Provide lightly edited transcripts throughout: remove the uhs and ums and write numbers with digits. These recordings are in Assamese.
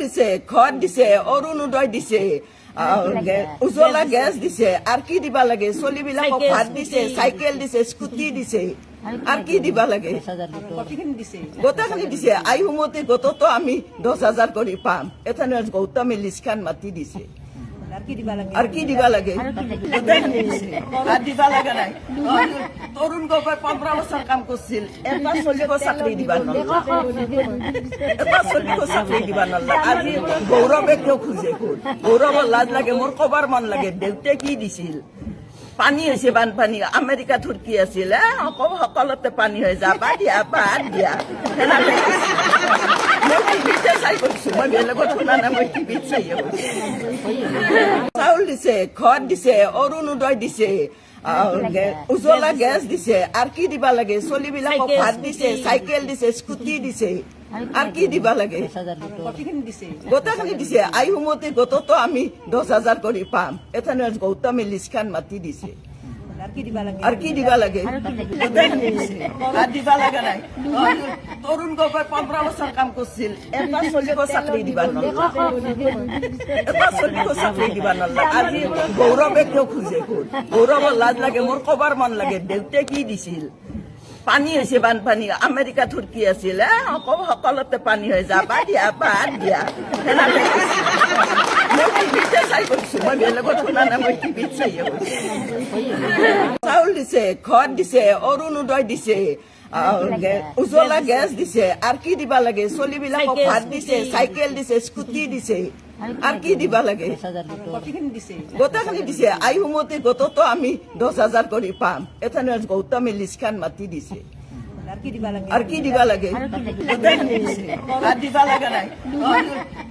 দিছে, ঘৰ দিছে, অৰুণোদয় দিছে, উজ্বলা গেছ দিছে, আৰু কি দিবা লাগে? চলিবিলাকক ভাত দিছে, চাইকেল দিছে, স্কুটি দিছে, আৰু কি দিবা লাগে? গোটেইখিনি দিছে। আই হুমতি গোটতো আমি 10,000 কৰি পাম। এথানে গৌতমে লিষ্টখান মাতি দিছে। আর কি দিবা লাগে? গোটেইখিনি দিছে। আর দিবা লাগে নাই? তরুণ গগৈ 15 বছর কাম করছিল, এটা চলিব চাকরি দিবা নল্লা, এটা চলিব চাকরি দিবা নল্লা। আজি গৌরবে কেউ খুঁজে কোন? গৌরবের লাজ লাগে, মোর কবার মন লাগে। দেউতে কি দিছিল? পানী হৈছে, বানপানী। আমেৰিকা তুৰ্কী আছিল, সকলোতে পানী হৈ যাবা দিয়া, বাদ দিয়া, সেনেকে মই টিভিতে চাই কৰিছো। মই বেলেগত শুনা নাই, মই টিভিত চাই চাউল দিছে, ঘৰ দিছে, অৰুণোদয় দিছে, উজ্বলা গেছ দিছে, আৰু কি দিবা লাগে? চলিবিলাকক ভাত দিছে, চাইকেল দিছে, স্কুটি দিছে, আৰু কি দিবা লাগে? গোটেইখিনি দিছে। আই হুমতি গোটতো আমি 10,000 কৰি পাম। এথানে গৌতমে লিষ্টখান মাতি দিছে। আর কি দিবা লাগে? গোটেইখিনি দিছে। আর দিবা লাগে নাই? তরুণ গগৈ 15 বছর কাম করছিল, এটা চলিব চাকরি দিবা নল্লা, এটা চলিব চাকরি দিবা নল্লা। আজি গৌরবে কেউ খুঁজে কোন? গৌরবের লাজ লাগে, মোর কবার মন লাগে। দেউতে কি দিছিল? পানী হৈছে, বানপানী। আমেৰিকা তুৰ্কী আছিল, সকলোতে পানী হৈ যাবা দিয়া, বাদ দিয়া, সেনেকে মই টিভিতে চাই কৰিছো। মই বেলেগত শুনা নাই, মই টিভিত চাই চাউল দিছে, ঘৰ দিছে, অৰুণোদয় দিছে, উজ্বলা গেছ দিছে, আৰু কি দিবা লাগে? চলিবিলাকক ভাত দিছে, চাইকেল দিছে, স্কুটি দিছে, আৰু কি দিবা লাগে? গোটেইখিনি দিছে। আই হুমতি গোটতো আমি 10,000 কৰি পাম। এথানে গৌতমে লিষ্টখান মাতি দিছে। আর কি দিবা লাগে? গোটেইখিনি দিছে। আর দিবা লাগে নাই?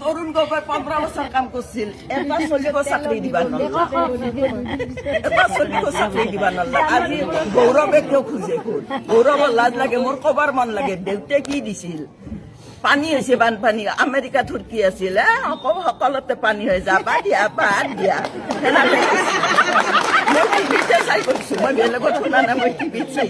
তরুণ গগৈ 15 বছর কাম করছিল, এটা চলিব চাকরি দিবা নল্লা, এটা চলিব চাকরি দিবা নল্লা। আজি গৌরবে কেউ খুঁজে কোন? গৌরবের লাজ লাগে, মোর কবার মন লাগে। দেউতে কি দিছিল? পানী হৈছে, বানপানী। আমেৰিকা তুৰ্কী আছিল, সকলোতে পানী হৈ যাবা দিয়া, বাদ দিয়া, সেনেকে মই টিভিতে চাই কৰিছো। মই বেলেগত শুনা নাই, মই টিভিত চাই